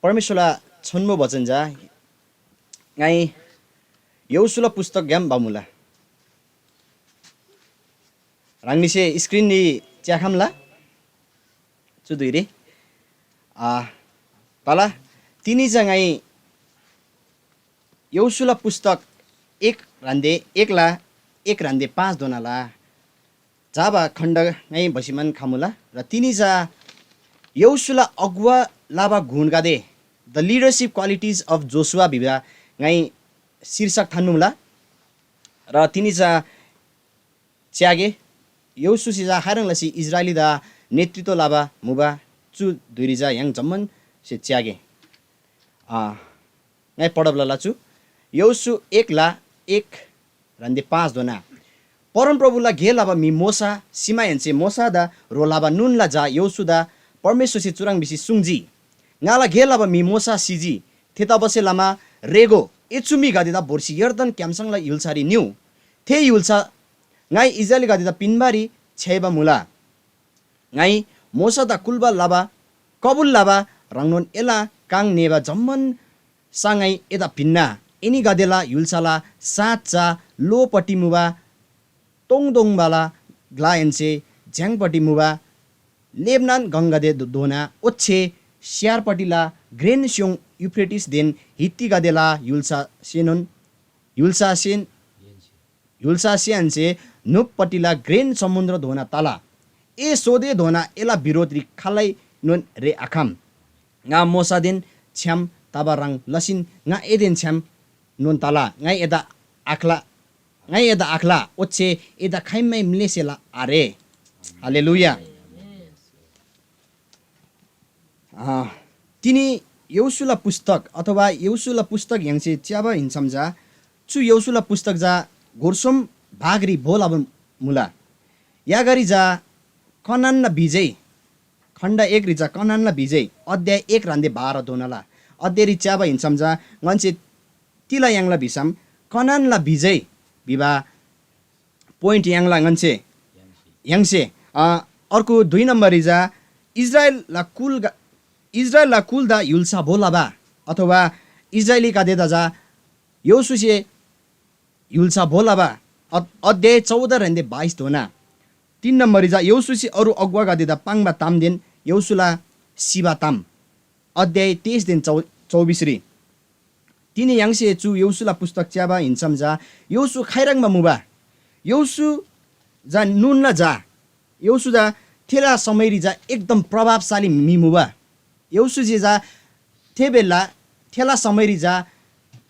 परमेश्वरला छन्मो वचन जा ngai Yosula pustak gam bamula rangni se screen ni chakhamla chuduiri tala tini jangai Yosula pustak ek rande ekla ek rande 5 donala jaba khanda ngai basiman khamula ra tini ja Yosula agwa laba gun gade the leadership qualities of Joshua biba ngai शीर्षक थान्नुला र तिनी जा च्यागे यौसुसी जा हारंलासी इजरायली दा नेतृत्व लाबा मुबा चु दुरी जा yang जम्मन से च्यागे ngai पढबला लाचु यौसु 1 ला 1 रन्दे 5 दोना परम प्रभुला घे लाबा मि मोसा सीमा हेन्से मोसा दा रो लाबा नुन ला जा यौसु दा परमेश्वर से चुराङ बिसी सुङजी ngala घे लाबा मि मोसा सीजी थेता बसे लामा रेगो एचुमी गादिदा बोर्सी यर्दन क्यामसंगला युलसारी न्यू थे युलसा ngai इजरायली गादिदा पिनबारी छेबा मुला ngai मोसा दा कुलबा लाबा कबुल लाबा रंगनोन एला काङ नेबा जम्मन सांgai एदा पिन्ना एनी गादेला युलसाला सातचा लोपटी मुबा तोङदोङ बाला ग्लायन्से ज्याङपटी मुबा लेबनान गंगादे दोना ओच्छे स्यारपटिला ग्रेन स्योङ युफ्रेटिस देन हित्ती गादेला युलसा सेनसे नुपपटिला ग्रेन समुद्र धोना ताला ए सोदे धोना एला विरोधी खालै नुन रे आखाम nga मोसा दिन छ्याम ताबारङ लसिन nga एदेन छ्याम नुन ताला ngai eda akhla oche eda khaimai mlesela are हालेलुया तिनी यौसुला पुस्तक अथवा यौसुला पुस्तक यांसे च्याबा हिंसमजा चु यौसुला पुस्तक जा गोरसोम भागरी भोलाब मुला यागरी जा कनान बिजय खण्ड 1 रिजा कनान बिजय अध्याय 1 रान्दे 12 दोनला अध्याय च्याबा हिंसमजा गन्से तिला यांगला बिसम कनान ला बिजय बिबा पोइन्ट यांगला गन्से यांगसे अर्को 2 नम्बर रिजा इजरायल ला कुल दा युल्सा भोलाबा अथवा इजरायली का देदा जा यौसुसे युल्सा भोलाबा अध्याय 14 रन्दे 22 दोना 3 नम्बर जा यौसुसे अरु अगुवा गा देदा पाङबा तामदेन यौसुला सिबा ताम अध्याय 23 दिन 24 री तिनी यांगसे चु यौसुला पुस्तक च्याबा हिंसम जा यौसु खैरङमा मुबा यौसु जा नुन न जा यौसु जा थेला समयरी जा एकदम प्रभावशाली मिमुबा यौसु जे जा थेबेला थेला समयरी जा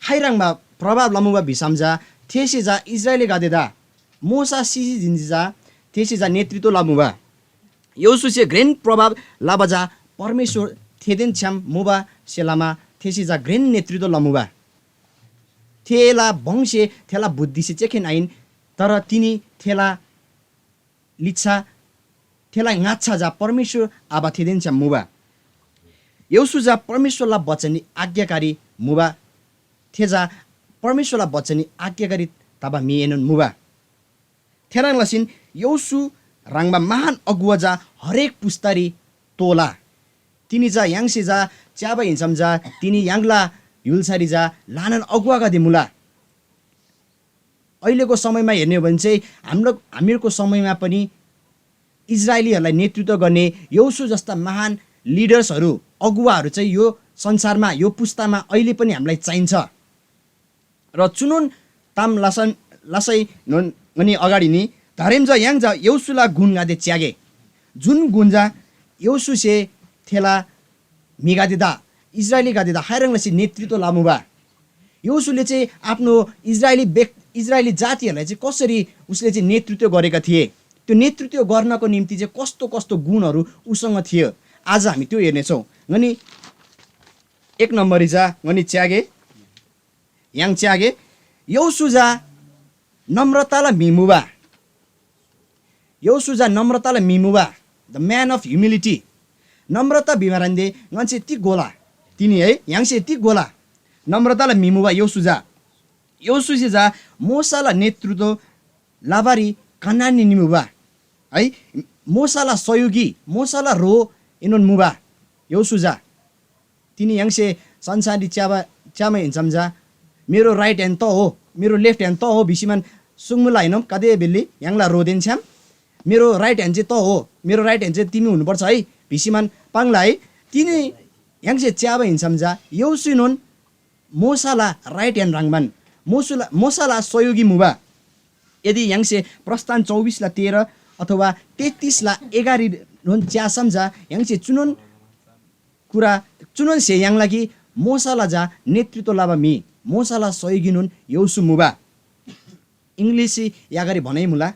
खैरङमा प्रभाव लमुबा भिसम जा थेसे जा इजरायली गादेदा मोसा सिजी जिन्जी जा थेसे जा नेतृत्व लमुबा यौसु से ग्रेन प्रभाव लाबजा परमेश्वर थेदेन छ्याम मुबा सेलामा थेसे जा ग्रेन नेतृत्व लमुबा थेला वंशे थेला बुद्धि से चेखेन आइन तर तिनी थेला लिच्छा थेला ngacha जा परमेश्वर आबा थेदेन छ्याम मुबा यौसु जा परमेश्वरला वचनी आज्ञाकारी मुबा थेजा परमेश्वरला वचनी आज्ञाकारी तबा मिएनन मुबा थेराङ लसिन यौसु राङमा महान अगुवा जा हरेक पुस्तारी तोला तिनी जा यांगसे जा च्याबा हिंसम जा तिनी यांगला युलसारी जा लानन अगुवा गदे मुला अहिलेको समयमा हेर्ने हो भने चाहिँ हामीहरूको समयमा पनि इजरायलीहरूलाई नेतृत्व गर्ने यौसु जस्ता महान लिडर्सहरू अगुवाहरू चाहिँ यो संसारमा यो पुस्तामा अहिले पनि हामीलाई चाहिन्छ र चुनुन ताम लसै ननि अगाडि नि धरेमजा याङजा यौसुला गुण गादे च्यागे जुन गुन्जा यौसुसे थेला मिगादेदा इजरायली गादेदा हायरङलसी नेतृत्व लामुबा यौसुले चाहिँ आफ्नो इजरायली जातिहरूलाई चाहिँ कसरी उसले चाहिँ नेतृत्व गरेका थिए त्यो नेतृत्व गर्नको निम्ति चाहिँ कस्तो कस्तो गुणहरू उसँग थियो आज हामी त्यो हेर्नेछौँ ngani 1 नम्बर जा ngani च्यागे yang च्यागे यौसुजा नम्रताला मिमुबा यौसुजा नम्रताला मिमुबा द म्यान अफ ह्युमिलिटी नम्रता बिमारन्दे ngance ति गोला तिनी है याङसे ति गोला नम्रताला मिमुबा यौसुजे जा मोसाला नेतृत्व लाबारी कनानी निमुबा है मोसाला सहयोगी मोसाला रो इनोन मुबा यौसुजा तिनी यङसे संसारी च्यामा हिँड्छम जा मेरो राइट ह्यान्ड त हो मेरो लेफ्ट ह्यान्ड त हो भिसिमान सुङमुला हैनम कदे बेल्ली याङला रोदेन छ्याम मेरो राइट ह्यान्ड चाहिँ त हो मेरो राइट ह्यान्ड चाहिँ तिमी हुनुपर्छ है भिसिमान पाङला है तिनी यङसे च्याबा हिँड्छम जा यौसिनोन मोसाला राइट ह्यान्ड राङमान मोसाला सहयोगी मुबा यदि यङसे प्रस्थान 24:13 अथवा 33:11 रोन च्यासम जा यङसे चुनोन से याङ लागि मोसाला जा नेतृत्व लाबा मी मोसाला सहयोगी नुन यौसु मुबा इङ्ग्लिसी यागरी भनाइ मुला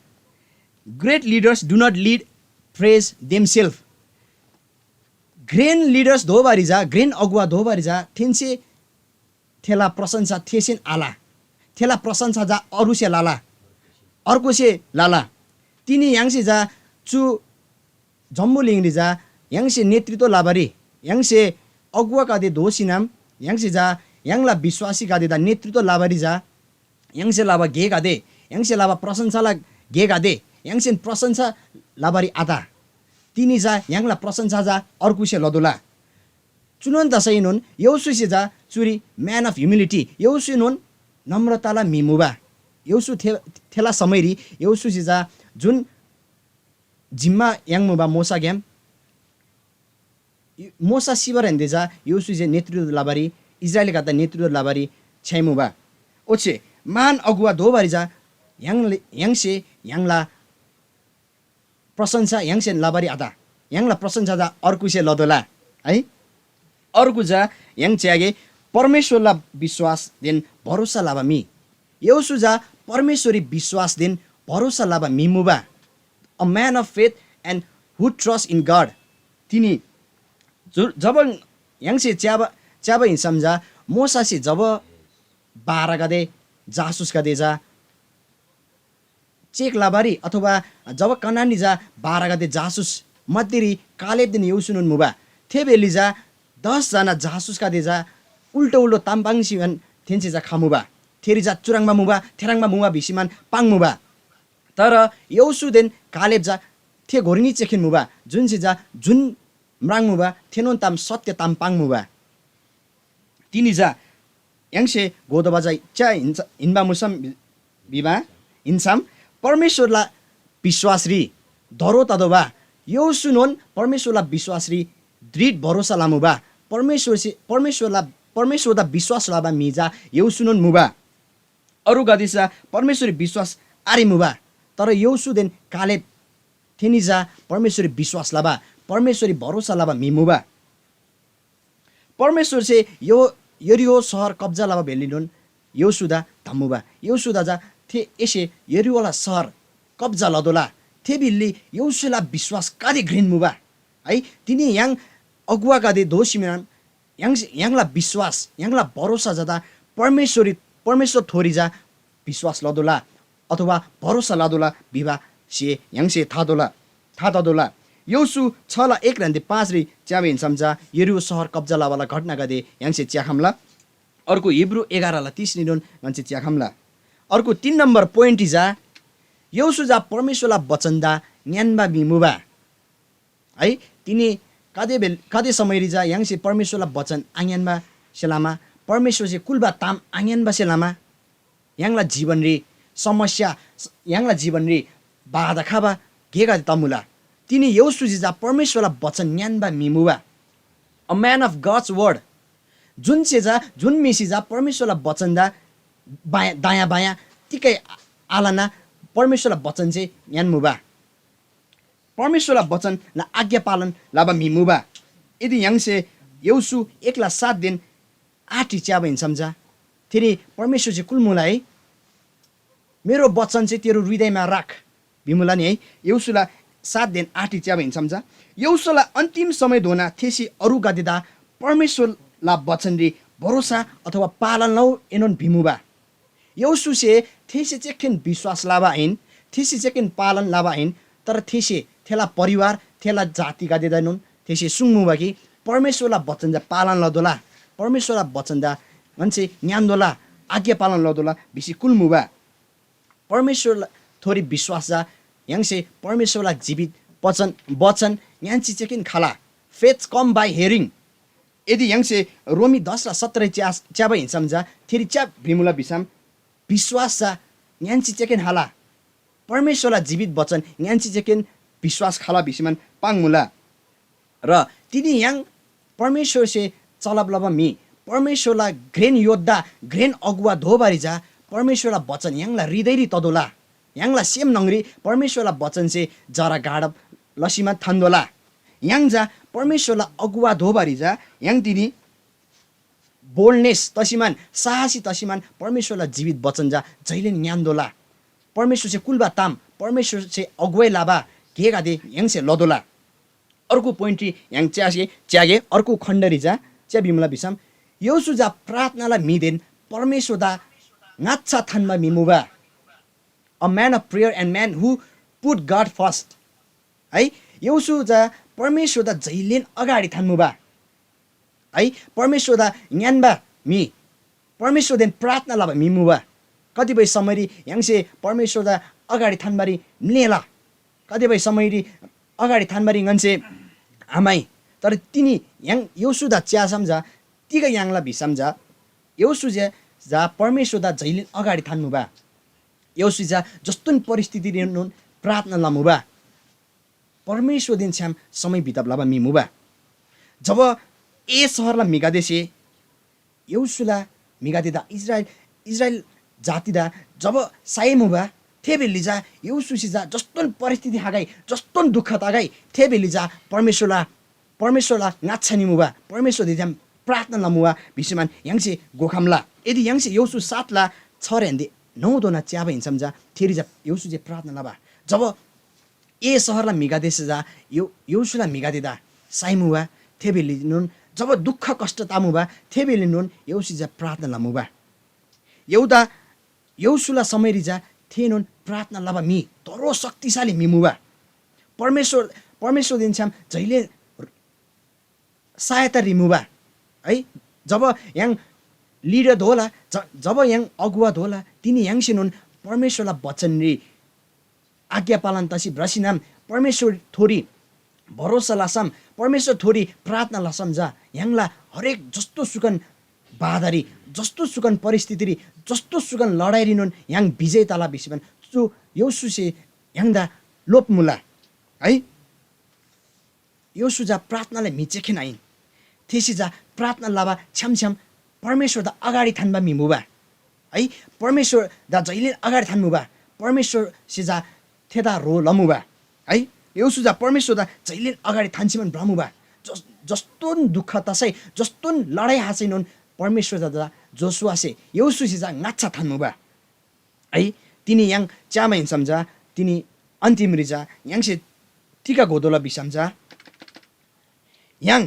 great leaders do not lead praise themselves ग्रेन लिडर्स धोबारी जा ग्रेन अगुवा धोबारी जा ठेन्से थेला प्रशंसा थेसेन आला थेला प्रशंसा जा अरु से लाला अर्को से लाला तिनी याङसे जा चु जम्मु लिङरी जा याङसे नेतृत्व लाबारी याङसे अगुवा कादे दोषी नाम याङसे जा याङला विश्वासी कादे दा नेतृत्व लाबारी जा याङसे लाबा गे कादे याङसे लाबा प्रशंसाला गे कादे याङसे प्रशंसा लाबारी आदा तिनी जा याङला प्रशंसा जा अर्को से लदोला चुनन दसैनुन यौसु से जा चुरी म्यान अफ ह्युमिलिटी यौसु नुन नम्रताला मिमुबा यौसु थेला समयरी यौसु से जा जुन जिम्मा याङमुबा मोसा ग्याम मोसा सिबर हेन्दै जा यौसु से नेतृत्व लाबारी इजरायली कादा नेतृत्व लाबारी छैमुबा ओछे मान अगुवा धोबारी जा याङसे याङला प्रशंसा याङसे लाबारी आदा याङला प्रशंसा जा अर्को से लदोला है अर्को जा याङ च्यागे परमेश्वरला विश्वास देन भरोसा लाबा मी यौसु जा परमेश्वरी विश्वास देन भरोसा लाबा मिमुबा a man of faith and who trust in God तिनी जब याङसे च्याबा हिँड्छम जा मोसासे जब 12 गते जासुस गते जा चेक लाबारी अथवा जब कनानी जा 12 गते जासुस मध्यरी कालेब दिन यौसुनुन मुबा थे बेली जा 10 जना जासुस गते जा उल्टो ताम्पाङ सिवन थेन्से जा खामुबा थेरी जा चुराङमा मुबा थेराङमा मुबा भिसिमान पाङ मुबा तर यौसु देन कालेब जा थे घोरिनी चेखिन मुबा जुन से जा जुन म्राङ मुबा थेनोन ताम सत्य ताम पाङ मुबा तिनी जा याङसे गोदबा जा च्या हिन्बा मुसम बिबा इन्साम परमेश्वरला विश्वासरी धरो तदोबा यौसुनोन परमेश्वरला विश्वासरी दृढ भरोसा लामुबा परमेश्वरला विश्वास लाबा मिजा यौसुनोन मुबा अरु गदिसा परमेश्वरी विश्वास आरी मुबा तर यौसु देन कालेब थेनिजा परमेश्वरी विश्वास लाबा परमेश्वरी भरोसा लाबा मिमुबा परमेश्वर से यरिहो सहर कब्जा लाबा भेलिनुन यौसुदा धम्मुबा यौसुदा जा थे एसे यरिवाला सहर कब्जा लदोला थे बिल्ली यौसुला विश्वास कादे घृण मुबा है तिनी याङ अगुवा कादे दोषिमान याङला विश्वास याङला भरोसा जदा परमेश्वर थोरी जा विश्वास लदोला अथवा भरोसा लादोला विवाह से याङसे थादोला यौसु 6:1-5 री च्याबे हिँड्छम्जा यरिहो सहर कब्जा लावाला घटना गदे याङसे च्याखमला अर्को हिब्रू 11:30 निनुन गन्से च्याखमला अर्को 3 नम्बर पोइन्ट जा यौसु जा परमेश्वरला वचनदा न्यानबा बिमुबा है तिनी कादे समयरी जा याङसे परमेश्वरला वचन आङ्यानबा सेलामा परमेश्वर से कुलबा ताम आङ्यानबा सेलामा याङला जीवन रे समस्या याङला जीवन रे बाधा खाबा गेगा तमुला तिनी यौसु जा परमेश्वरला वचन न्यानबा मिमुबा a man of God's word जुन मेसी जा परमेश्वरला वचन दा दायाँ बायाँ तिकै आलाना परमेश्वरला वचन चाहिँ न्यानमुबा परमेश्वरला वचन ला आज्ञा पालन लाबा मिमुबा यदि याङसे यौसु 1:7 दिन 8 च्याबा हिँड्छम्जा फेरि परमेश्वर चाहिँ कुलमुला है मेरो वचन चाहिँ तेरो हृदयमा राख बिमुला नि है यौसुला 7 दिन 8 च्याबा हिँड्छम्जा यौसुला अन्तिम समय धोना थेसी अरु गादेदा परमेश्वरला वचन रे भरोसा अथवा पालन लौ एनोन भिमुबा यौसु से थेसे चेकिन विश्वास लाबा हैन थेसी चेकिन पालन लाबा हैन तर थेसे थेला परिवार थेला जाति गादेदैनुन थेसे सुङमुबा कि परमेश्वरला वचन जा पालन लदोला परमेश्वरला वचन दा मान्छे न्यान्दोला आज्ञा पालन लदोला बिसी कुलमुबा परमेश्वरला थोरी विश्वास जा याङसे परमेश्वरला जीवित वचन यान्ची चेकिन खाला फेथ कम बाई हेरिङ यदि यङसे रोमी 10 र 17 च्याबा हिंसम जा थेरी च्या भिमुला बिसाम विश्वास जा न्यान्ची चेकेन हाला परमेश्वरला जीवित वचन न्यान्ची चेकेन विश्वास खाला बिसिमान पाङमुला र तिनी याङ परमेश्वर से चलब लब मी परमेश्वरला ग्रेन योद्धा ग्रेन अगुवा धोबारी जा परमेश्वरला वचन याङला हृदयरी तदोला याङला सेम नङ्ग्री परमेश्वरला वचन से जरा गाडब लसीमा थान्दोला याङ जा परमेश्वरला अगुवा धोबारी जा याङ तिनी बोल्डनेस तसिमान साहसी तसिमान परमेश्वरला जीवित वचन जा जहिले न्यान्दोला परमेश्वर से कुलबा ताम परमेश्वर से अगुवै लाबा के गादे याङ से लदोला अर्को पोइन्ट्री याङ च्यागे अर्को खण्डरी जा च्या बिमला बिसाम यौसु जा प्रार्थनालाई मिदेन परमेश्वर दा ngacha thanma mimuba a man of prayer and man who put God first है यौसु जा परमेश्वर दा जहिलेन अगाडि थान्मुबा है परमेश्वर दा ज्ञानबा मी परमेश्वर देन प्रार्थना लाबा मिमुबा कतिपय समयरी याङसे परमेश्वर दा अगाडि थान्बारी मिलेला कतिपय समयरी अगाडि थान्बारी गन्से आमाई तर तिनी याङ यौसु दा च्या समझा तिगा याङला भिसमझा यौसु जा परमेश्वर दा जहिले अगाडि थान्मुबा यौसु जा जस्तोन परिस्थिति रेनुन प्रार्थना लामुबा परमेश्वर दिन छ्याम समय बिताब्लाबा मिमुबा जब ए सहरला मिगादेसे यौसुला मिगादेदा इजराइल जातिदा जब साइमुबा थेबेलिजा यौसुसिजा जस्तोन परिस्थिति हागाई जस्तोन दुःख तागाई थेबेलिजा परमेश्वरला नाच्छानिमुबा परमेश्वर दिजाम प्रार्थना लामुवा विषयमान याङसे गोखामला यदि याङसे यौसु 7 ला 6 रेन्दे 9 दोना च्याबा हिंसम जा थेरी जा यौसु जे प्रार्थना लाबा जब ए सहरला मिगादेस जा यौसुला मिगादेदा साइमुवा थेबेलि नुन जब दुःख कष्ट तामुबा थेबेलि नुन यौसु जा प्रार्थना लामुबा यौदा यौसुला समयरी जा थेनुन प्रार्थना लाबा मी तरो शक्तिशाली मिमुबा परमेश्वर दिन्छाम जहिले सहायता रिमुबा है जब याङ लिडर धोला जब याङ अगुवा धोला तिनी याङसिनुन परमेश्वरला वचन रे आज्ञा पालन तसी ब्रसिनाम परमेश्वर थोरी भरोसा लासम परमेश्वर थोरी प्रार्थना लासम जा याङला हरेक जस्तो सुकन बाधारी जस्तो सुकन परिस्थिति जस्तो सुकन लडाइ रिनुन याङ विजयताला बिसिबन जो यौसुसे याङदा लोपमुला है यौसु जा प्रार्थनाले मिचेखेन आइन थेसी जा प्रार्थना लाबा छ्याम परमेश्वर दा अगाडि थान्बा मिमुबा है परमेश्वर दा जहिले अगाडि थान्मुबा परमेश्वर से जा थेदा रो लमुबा है यौसु जा परमेश्वर दा जहिले अगाडि थान्सिमन ब्रमुबा जस्तोन दुःख तसै जस्तोन लडाइ हासैनुन परमेश्वर दा जोसुआ से यौसु से जा ngacha थान्मुबा है तिनी याङ च्यामाइन समझा तिनी अन्तिम रिजा याङसे टिका गोदोला बिसमझा याङ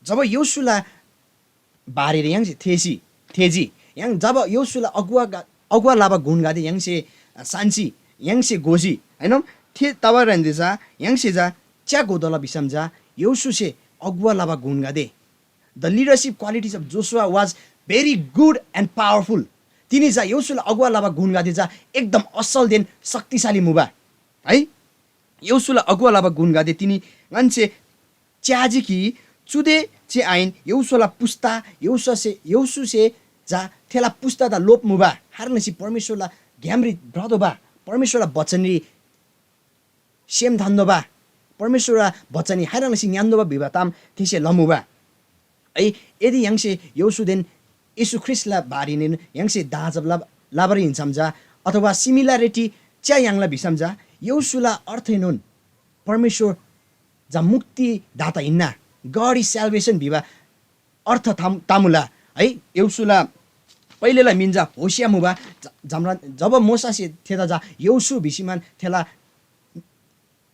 जब यौसुला बारेर याङसे थेजी याङ जब यौसुला अगुवा लाबा गुण गादे याङसे सान्सी याङसे गोजी हैन थे तब रहन्देसा याङसे जा च्या गोदला बिसमझा यौसु से अगुवा लाबा गुण गादे the leadership qualities of Joshua was very good and powerful तिनी जा यौसुला अगुवा लाबा गुण गादे जा एकदम असल देन शक्तिशाली मुबा है यौसुला अगुवा लाबा गुण गादे तिनी गन्से च्याजी कि चुदे चे आइन यौसुला पुस्ता यौसु से जा थेला पुस्ता दा लोप मुबा हारनसी परमेश्वरला घ्यामरी ब्रदोबा परमेश्वरला वचनरी सेम धन्दोबा परमेश्वरला वचनी हारनसी न्यान्दोबा बिबाताम थिसे लमुबा है यदि याङसे यौसुदेन यीशु ख्रिस्टला बारिनेन याङसे दाजबला लाबरी हिंसमजा अथवा सिमिलारिटी च्या याङला बिसमजा यौसुला अर्थैनुन परमेश्वर जा मुक्ति दाता हिन्ना गॉड इज सल्भेसन भिवा अर्थ तामुला है यौसुला पहिलेला मिन्जा होसिया मुबा जब मोसासे थेदा जा यौसु भिसिमान थेला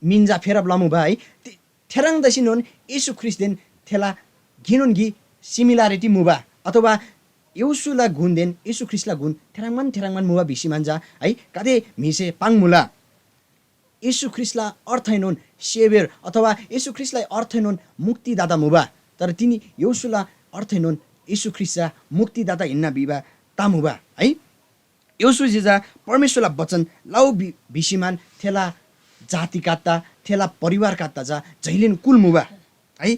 मिन्जा फेरब लमुबा है थेराङ दसिनुन यीशु ख्रिस्टदेन थेला घिनुन घि सिमिलारिटी मुबा अथवा यौसुला गुण देन यीशु ख्रिस्टला गुण थेराङमान मुबा भिसिमान जा है कादे मिसे पाङमुला यीशु ख्रिस्टला अर्थैनुन सेभियर अथवा यीशु ख्रिस्टलाई अर्थैनुन मुक्तिदाता मुबा तर तिनी यौसुला अर्थैनुन यीशु ख्रिस्टा मुक्तिदाता हिन्ना बिबा तामुबा है यौसु जिजा परमेश्वरला वचन लाउ भिसिमान थेला जाति काट्टा थेला परिवार काट्टा जा जहिलेन कुल मुबा है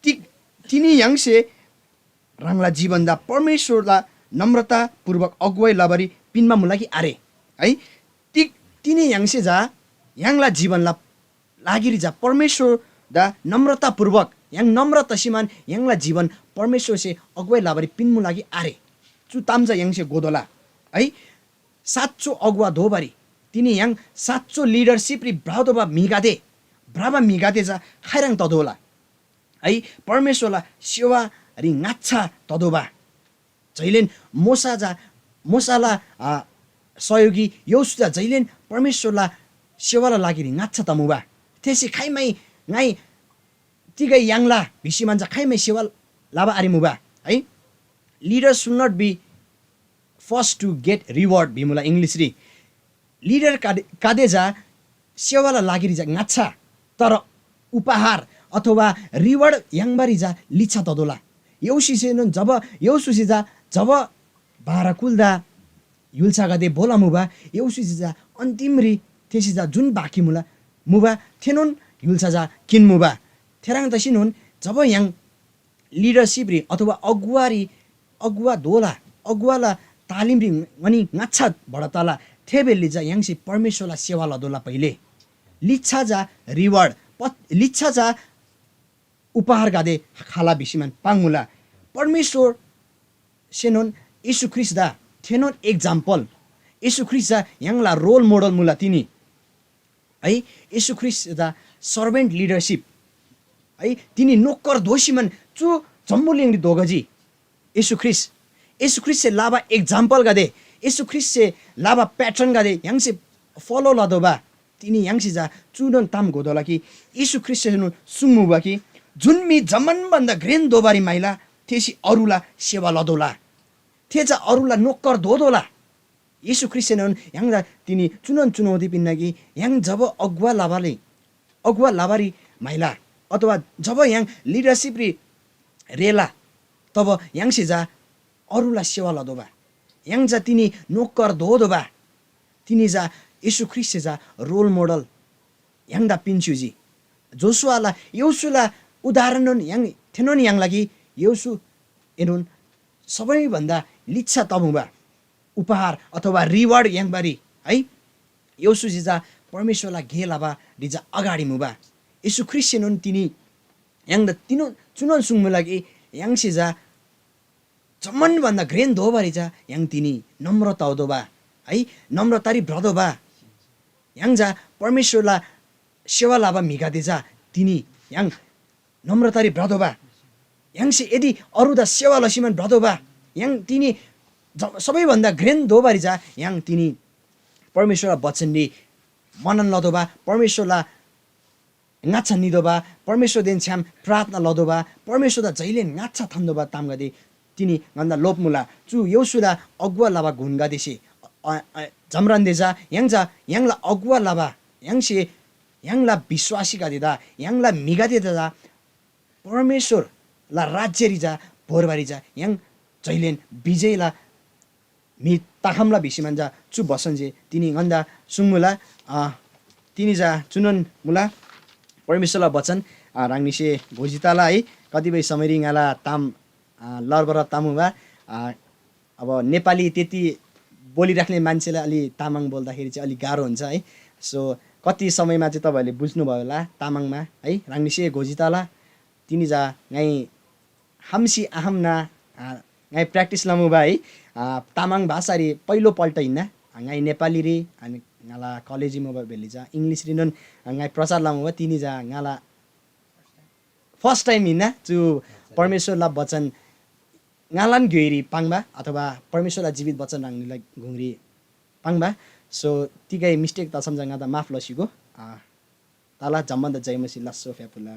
तिनी याङसे राङला जीवनदा परमेश्वरला नम्रतापूर्वक अगुवाई लबरी पिनमा मुलाकी आरे है तिनी यांसे जा यांगला जीवनला लागिरी जा परमेश्वर दा नम्रतापूर्वक yang नम्र तसिमान यङला जीवन परमेश्वर से अगुवाई लाबरी पिन्मु लागि आरे चु ताम्जा yang से गोदोला है साच्चो अगुवा धोबारी तिनी yang साच्चो लिडरशिप रि ब्रादोबा मिगादे जा खाइराङ तदोला है परमेश्वरला सेवा रि ngaच्छा तदोबा जैलेन मोसाला सहयोगी यौसुजा जैलेन परमेश्वरला सेवाला लागि रि ngaच्छा तमुबा त्यसै खाइमै ngai tiga yangla bisi manja खाइमै सेवा लाबा आरिमुबा है leaders should not be first to get reward बिमुला इंग्लिश रि लिडर कादेजा सेवाला लागिरि जा ngaच्छा तर उपहार अथवा रिवार्ड यांगबारी जा लिच्छा तदोला यौसिसेन जब बाराकुल्दा युल्सा गदे बोला मुबा यौसिजा अन्तिमरी तेसिजा जुन बाकी मुबा थेनोन युल्सा जा किन मुबा थेराङ तसिनुन जब yang लिडरशिप रि अथवा अगुवाला तालिम रि अनि ngaच्छा बडतला थेबेलि जा yang से परमेश्वरला सेवा लदोला पहिले लिच्छा जा रिवार्ड लिच्छा जा उपहार गादे खाला बिसिमान पाङमुला परमेश्वर सेनोन यीशु ख्रीष्ट दा थेनोन एक्जाम्पल यीशु ख्रीष्ट जा यांगला रोल मोडल मुला तिनी है यीशु ख्रीष्ट दा सर्भेन्ट लिडरशिप है तिनी नोकर दोषीमन चु जम्मुलिङरि दोगजी यीशु ख्रीष्ट से लाबा एक्जाम्पल गादे यीशु ख्रीष्ट से लाबा पैटर्न गादे yang से फॉलो लदोबा तिनी yang से जा चुनन ताम गोदोला कि यीशु ख्रीष्ट से सुङमुबा कि जुनमी जमन बन्दा ग्रेन दोबारी माइला तेसी अरुला सेवा लदोला तेजा अरुला नोकर दोदोला यीशु ख्रीष्ट से yang तिनी चुनौती पिन्न कि yang जब अगुवा लाबारी माइला अथवा जब yang लिडरशिप रि रेला तब yang से जा अरुला सेवा लदोबा yang जा तिनी नोकर दोदोबा तिनी जा यीशु ख्रीष्ट से जा रोल मोडल yang दा पिन्चुजी जोसुआला यौसुला उदाहरण yang थेनोन yang लागि यौसु एनुन सबैभन्दा लिच्छा तमुबा उपहार अथवा रिवार्ड yang बारी है यौसु जिजा परमेश्वरला गेलाबा दिजा अगाडि मुबा यीशु ख्रीष्ट सेनुन तिनी yang दा तिनो चुनन सुङमु लागि yang से जा जमन भन्दा ग्रेन दोबारी जा yang तिनी नम्रता दोबा है नम्रतारी ब्रदोबा yang जा परमेश्वरला सेवा लाबा मिगादे जा तिनी yang नम्रतारी ब्रदोबा yang से यदि अरुदा सेवा लसिमन ब्रदोबा yang तिनी सबैभन्दा ग्रेन दोबारी जा yang तिनी परमेश्वरला वचनले मनन लदोबा परमेश्वरला ngaच्छा निदोबा परमेश्वर देन छ्याम प्रार्थना लदोबा परमेश्वर दा जहिले ngaच्छा थन्दोबा ताम गदे तिनी गन्दा लोपमुला चु यौसुदा अगुवा लाबा गुनगा देसे जमरान देजा यांगला अगुवा लाबा यांगसे यांगला विश्वासी गा देदा यांगला मिगा देदा परमेश्वर ला राज्य रिजा भोरबारी जा yang जहिलेन विजयला मि ताखमला भिसिमान जा चु बसन्जे तिनी गन्दा सुङमुला तिनी जा चुनन मुला परमेश्वरला वचन राङनिसे घोजिताला है कतिपय समय रिङाला ताम लरबर तामुबा अब नेपाली त्यति बोलिराख्ने मान्छेलाई अलि तामाङ बोल्दाखेरि चाहिँ अलि गाह्रो हुन्छ है सो कति समयमा चाहिँ तपाईहरुले बुझ्नुभयो होला तामाङमा है राङनिसे घोजिताला तिनी जा गाई हामसी आहमना गाई प्र्याक्टिस लमुबा है तामाङ भाषा रे पहिलो पल्ट हिन्ना गाई नेपाली रे अनि गाला कलेजी मोबा भेली जा इंग्लिश रे नन गाई प्रचार लमुबा तिनी जा गाला फर्स्ट टाइम हिन्ना जो परमेश्वरला वचन गालान गइरी पाङबा अथवा परमेश्वरला जीवित वचन राङ्नीलाई घुङ्री पाङबा सो तिगै मिस्टेक त सम्झanga त माफ लसिगो ताला जम्मन्द जयमसी लस्सो फ्यापुला